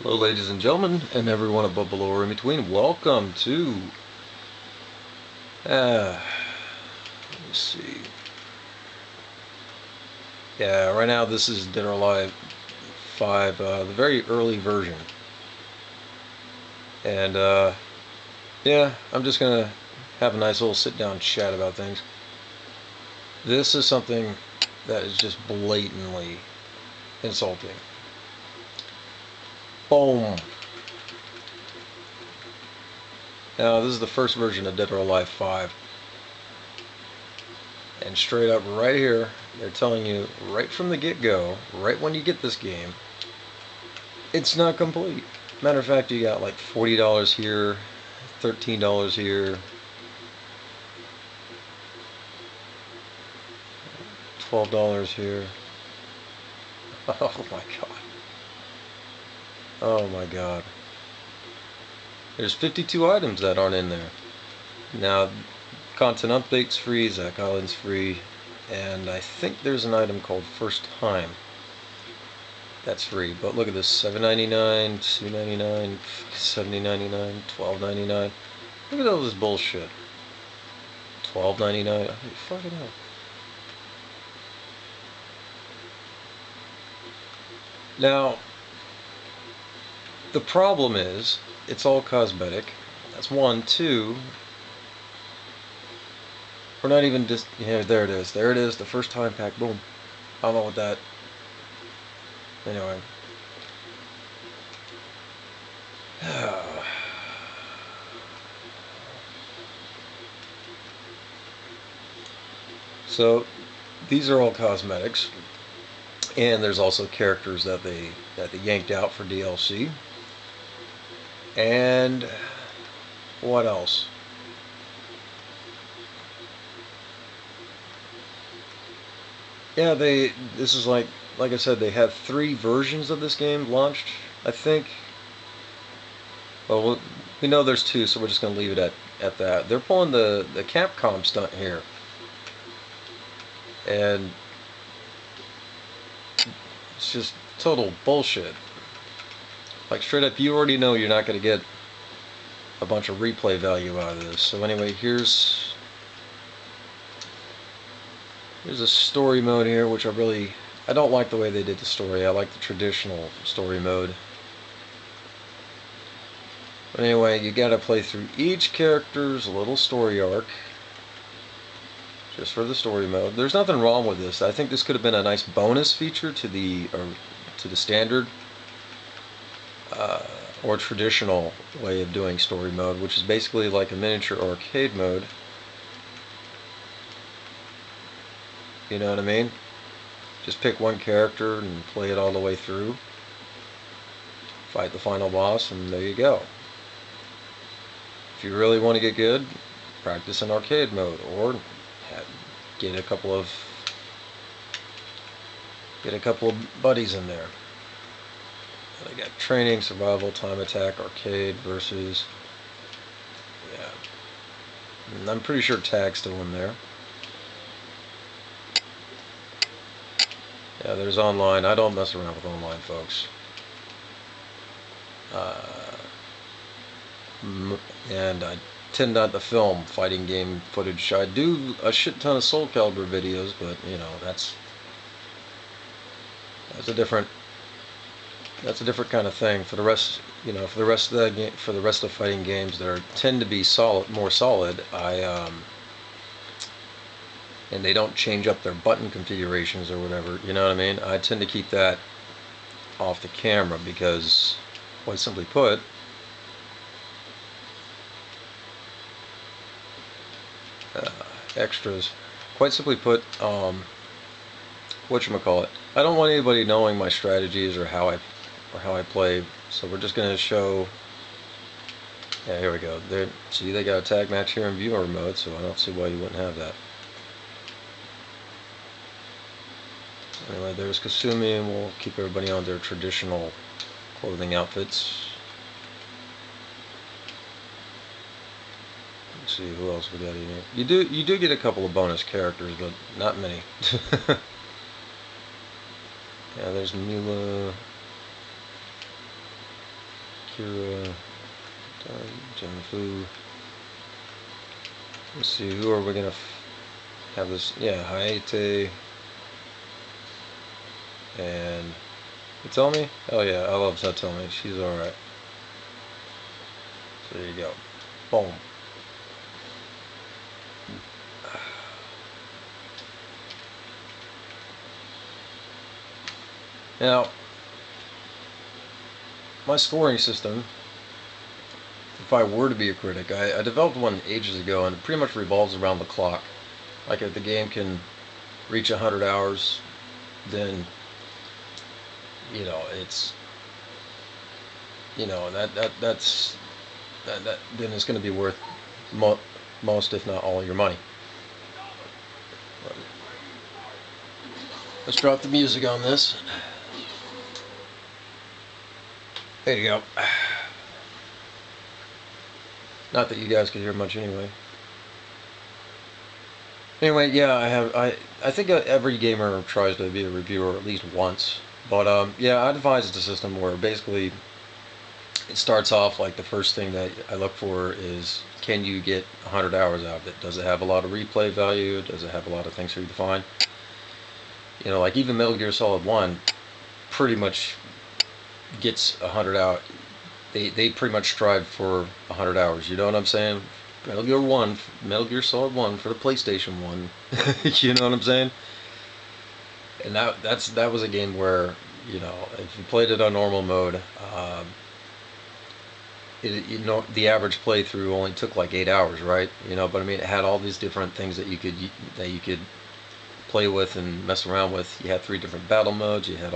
Hello ladies and gentlemen, and everyone above, below, or in between. Welcome to, let me see. Yeah, right now this is Dead or Alive 5, the very early version. And, yeah, I'm just gonna have a nice little sit-down chat about things. This is something that is just blatantly insulting. Boom. Now, this is the first version of Dead or Alive 5. And straight up right here, they're telling you right from the get-go, right when you get this game, it's not complete. Matter of fact, you got like $40 here, $13 here, $12 here. Oh my god. Oh my god. There's 52 items that aren't in there. Now, content updates free, Zach Island's free, and I think there's an item called First Time. That's free, but look at this, $7.99, $2.99, $70.99, $12.99. Look at all this bullshit. $12.99. Fucking hell. Now, the problem is, it's all cosmetic. That's one. Two, we're not even just, yeah, there it is. There it is, the First Time pack. Boom. I don't know what that, anyway. So, these are all cosmetics. And there's also characters that they yanked out for DLC. And what else? Yeah, this is like I said, they have 3 versions of this game launched, I think. Well, we know there's 2, so we're just going to leave it at that. They're pulling the Capcom stunt here. And it's just total bullshit. Like, straight up, you already know you're not going to get a bunch of replay value out of this. So anyway, here's a story mode here, which I don't like the way they did the story. I like the traditional story mode. But anyway, you gotta play through each character's little story arc, just for the story mode. There's nothing wrong with this. I think this could have been a nice bonus feature to the standard or traditional way of doing story mode, which is basically like a miniature arcade mode. You know what I mean? Just pick one character and play it all the way through. Fight the final boss, and there you go. If you really want to get good, practice in arcade mode, or get a couple of buddies in there. They got training, survival, time attack, arcade versus, yeah. And I'm pretty sure tag's still in there. Yeah, there's online. I don't mess around with online, folks. And I tend not to film fighting game footage. I do a shit ton of Soul Calibur videos, but you know, that's a different kind of thing. For the rest, you know, for the rest of the game, for the rest of fighting games that tend to be more solid, and they don't change up their button configurations or whatever, you know what I mean? I tend to keep that off the camera because, quite simply put, extras. Quite simply put, whatchamacallit, I don't want anybody knowing my strategies or how I play. So we're just gonna show. Yeah, here we go. There, see, they got a tag match here in viewer mode, so I don't see why you wouldn't have that. Anyway, there's Kasumi, and we'll keep everybody on their traditional clothing outfits. Let's see who else we got in here. You do get a couple of bonus characters, but not many. Yeah, there's Mila. Kira, Jennifer. Let's see, who are we gonna have this? Yeah, Hayate. And Hitomi? Oh yeah, I love Hitomi. She's alright. So there you go. Boom. Now, my scoring system, if I were to be a critic, I developed one ages ago, and it pretty much revolves around the clock. Like if the game can reach 100 hours, then it's that's then it's going to be worth most, if not all, your money. Let's drop the music on this. There you go. Not that you guys could hear much anyway. Anyway, yeah, I think every gamer tries to be a reviewer at least once. But yeah, I devised a system where basically it starts off like the first thing that I look for is, can you get 100 hours out of it? Does it have a lot of replay value? Does it have a lot of things for you to find? Like even Metal Gear Solid 1 pretty much gets 100 out. They pretty much strive for 100 hours. You know what I'm saying? Metal Gear Solid 1 for the PlayStation 1. You know what I'm saying? And that was a game where, if you played it on normal mode, the average playthrough only took like 8 hours, right? But I mean, it had all these different things that you could play with and mess around with. You had 3 different battle modes. You had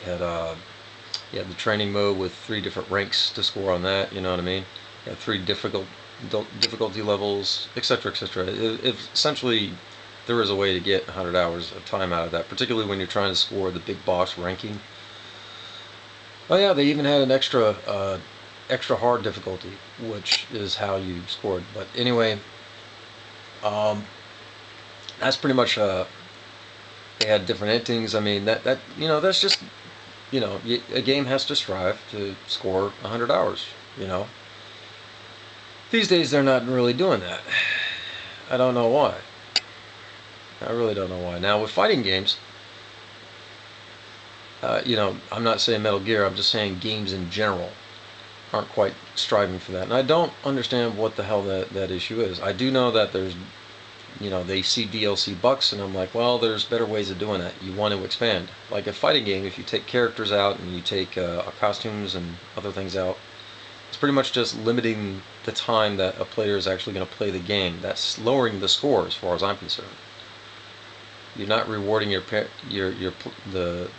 the training mode with 3 different ranks to score on that. You know what I mean? You had 3 difficulty levels, etc., etc. Essentially, there is a way to get 100 hours of time out of that, particularly when you're trying to score the big boss ranking. Oh yeah, they even had an extra hard difficulty, which is how you scored. But anyway, that's pretty much. They had different endings. I mean, that's just, a game has to strive to score 100 hours. These days they're not really doing that. I don't know why. I really don't know why. Now with fighting games, I'm not saying Metal Gear. I'm just saying games in general aren't quite striving for that. And I don't understand what the hell that issue is. I do know that there's, they see DLC bucks, and I'm like, well, there's better ways of doing that. You want to expand. Like a fighting game, if you take characters out and you take costumes and other things out, it's pretty much just limiting the time that a player is actually going to play the game. That's lowering the score as far as I'm concerned. You're not rewarding the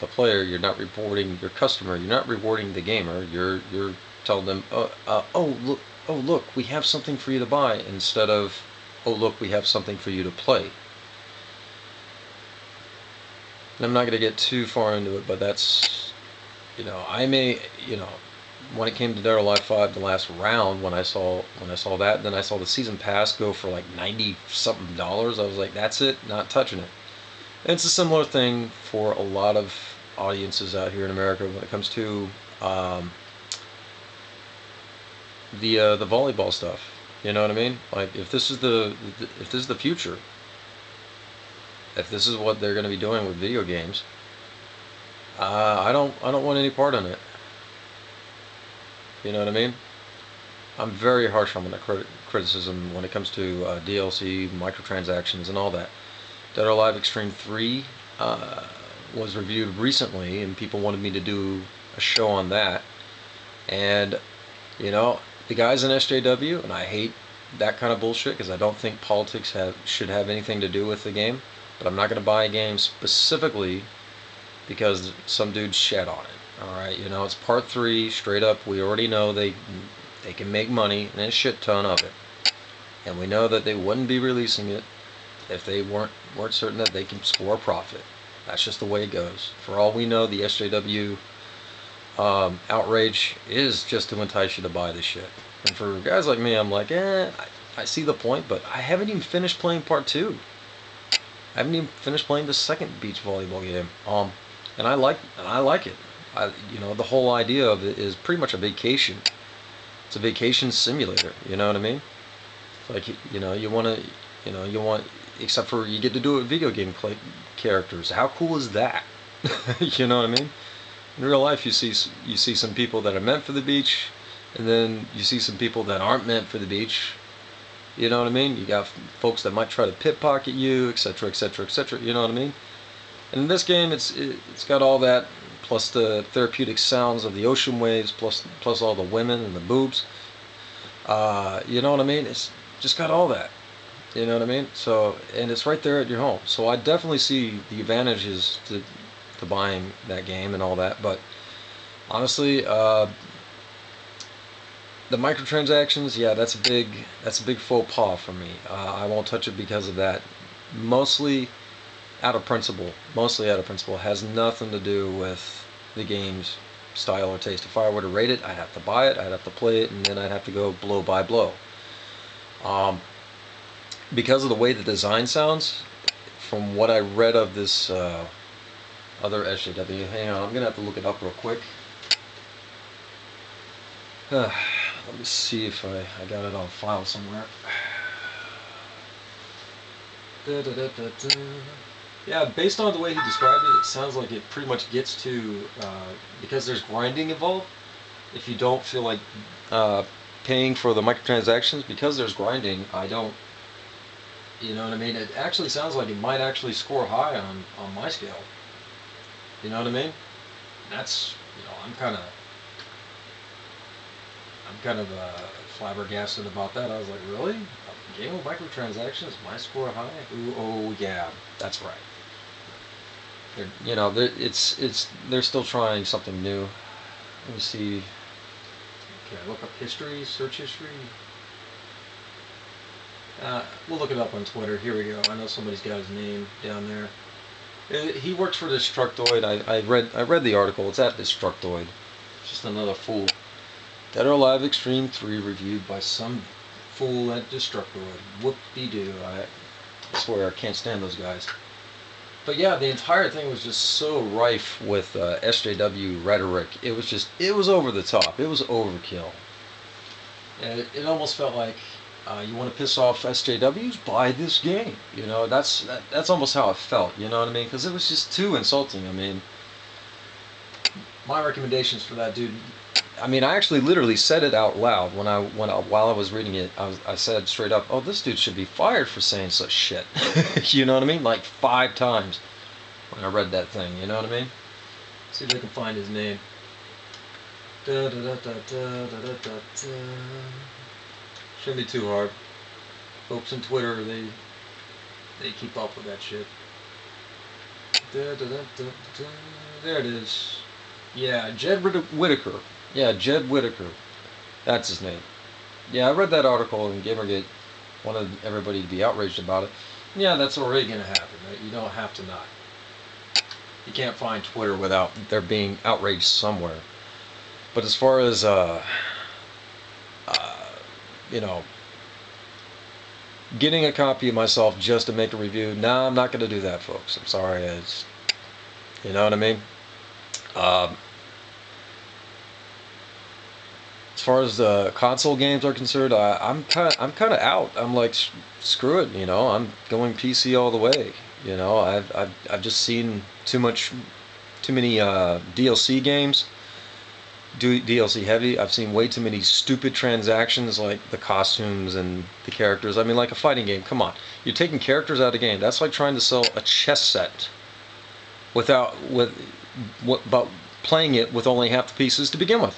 player. You're not rewarding your customer. You're not rewarding the gamer. You're telling them, oh look, we have something for you to buy, instead of, oh look, we have something for you to play. And I'm not going to get too far into it, but that's, when it came to Dead or Alive 5, the last round, when I saw that, then I saw the season pass go for like $90-something. I was like, that's it, not touching it. And it's a similar thing for a lot of audiences out here in America when it comes to the volleyball stuff. You know what I mean? Like, if this is the future, if this is what they're going to be doing with video games, I don't want any part in it. You know what I mean? I'm very harsh on the criticism when it comes to DLC, microtransactions, and all that. Dead or Alive Extreme 3 was reviewed recently, and people wanted me to do a show on that. And, the guys in SJW, and I hate that kind of bullshit because I don't think politics should have anything to do with the game, but I'm not going to buy a game specifically because some dude shat on it. Alright, it's part 3, straight up. We already know they can make money, and a shit ton of it. And we know that they wouldn't be releasing it if they weren't certain that they can score a profit. That's just the way it goes. For all we know, the SJW outrage is just to entice you to buy this shit. And for guys like me, I'm like, I see the point, but I haven't even finished playing part 2. I haven't even finished playing the second beach volleyball game. And I like it. you know, the whole idea of it is pretty much a vacation. It's a vacation simulator. You know what I mean? Like, you know, you want to, you know, you want, except for you get to do it with video game characters. How cool is that? You know what I mean? In real life, you see some people that are meant for the beach, and then you see some people that aren't meant for the beach. You know what I mean? You got folks that might try to pickpocket you, etc., etc., etc. You know what I mean? And in this game, it's got all that, plus the therapeutic sounds of the ocean waves, plus all the women and the boobs. You know what I mean? It's just got all that. You know what I mean? So, and it's right there at your home. So I definitely see the advantages to buying that game and all that. But honestly, the microtransactions, yeah, that's a big faux pas for me. I won't touch it because of that. Mostly out of principle. Has nothing to do with the game's style or taste. If I were to rate it, I'd have to buy it, I'd have to play it, and then I'd have to go blow by blow. Because of the way the design sounds, from what I read of this other SJW, hang on, I'm gonna have to look it up real quick. Let me see if I got it on file somewhere. Yeah, based on the way he described it, it sounds like it pretty much gets to, because there's grinding involved, if you don't feel like paying for the microtransactions, because there's grinding, I don't, you know what I mean? It actually sounds like it might actually score high on my scale. You know what I mean? That's, you know, I'm kind of flabbergasted about that. I was like, really? A game of microtransactions, my score high? Ooh, oh yeah, that's right. You know, they're still trying something new. Let me see. Okay, look up history, search history. We'll look it up on Twitter. Here we go. I know somebody's got his name down there. He works for Destructoid. I read the article. It's at Destructoid. Just another fool. Dead or Alive Extreme 3 reviewed by some fool at Destructoid. Whoop-de-doo. I swear I can't stand those guys. But yeah, the entire thing was just so rife with SJW rhetoric. It was over the top. It was overkill. And it almost felt like, you want to piss off SJWs? Buy this game. You know, that's almost how it felt. You know what I mean? Because it was just too insulting. I mean, my recommendations for that dude. I mean, I actually literally said it out loud while I was reading it. I said straight up, "Oh, this dude should be fired for saying such shit." You know what I mean? Like 5 times when I read that thing. You know what I mean? See if I can find his name. Shouldn't be too hard. Folks on Twitter, they keep up with that shit. There it is. Yeah, J.Witaker. Yeah, J.Witaker. That's his name. Yeah, I read that article, and Gamergate wanted everybody to be outraged about it. Yeah, that's already going to happen, right? You don't have to not. You can't find Twitter without there being outrage somewhere. But as far as, you know, getting a copy of myself just to make a review, nah, I'm not going to do that, folks. I'm sorry. You know what I mean? As far as the console games are concerned, I'm kind of out. I'm like, screw it, you know. I'm going PC all the way. You know, I've just seen too many DLC games. DLC heavy. I've seen way too many stupid transactions, like the costumes and the characters. I mean, like a fighting game. Come on, you're taking characters out of the game. That's like trying to sell a chess set but playing it with only half the pieces to begin with.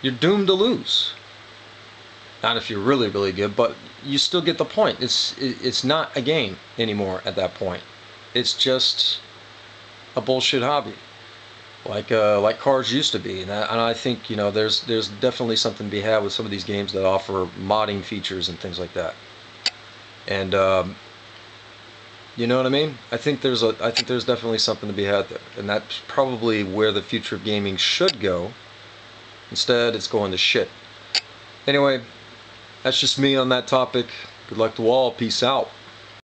You're doomed to lose. Not if you're really, really good, but you still get the point. It's not a game anymore at that point. It's just a bullshit hobby, like cars used to be. And I think, you know, there's definitely something to be had with some of these games that offer modding features and things like that. And you know what I mean? I think there's definitely something to be had there, and that's probably where the future of gaming should go. Instead, it's going to shit. Anyway, that's just me on that topic. Good luck to all. Peace out.